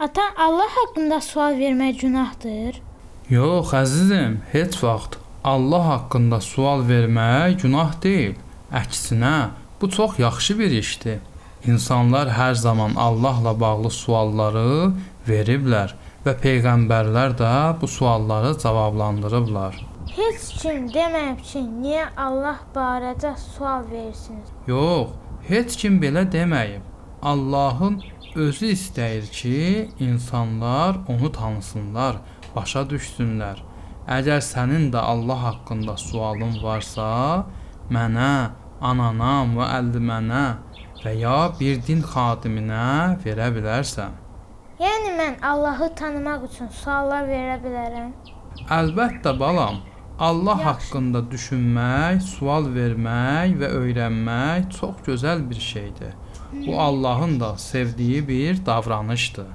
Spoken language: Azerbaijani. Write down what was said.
Ata, Allah haqqında sual vermək günahdır? Yox, əzizim, heç vaxt Allah haqqında sual vermək günah deyil. Əksinə, bu çox yaxşı bir işdir. İnsanlar hər zaman Allahla bağlı sualları veriblər və peyğəmbərlər də bu sualları cavablandırıblar. Heç kim deməyib ki, niyə Allah barədə sual verirsiniz? Yox, heç kim belə deməyib. Allahın özü istəyir ki, insanlar onu tanısınlar, başa düşsünlər. Əgər sənin də Allah haqqında sualın varsa, mənə, anana, müəllimənə və ya bir din xadiminə verə bilərsən. Yəni mən Allahı tanımaq üçün suallar verə bilərəm? Əlbəttə balam, Allah haqqında düşünmək, sual vermək və öyrənmək çox gözəl bir şeydir. Bu Allahın da sevdiyi bir davranışdır.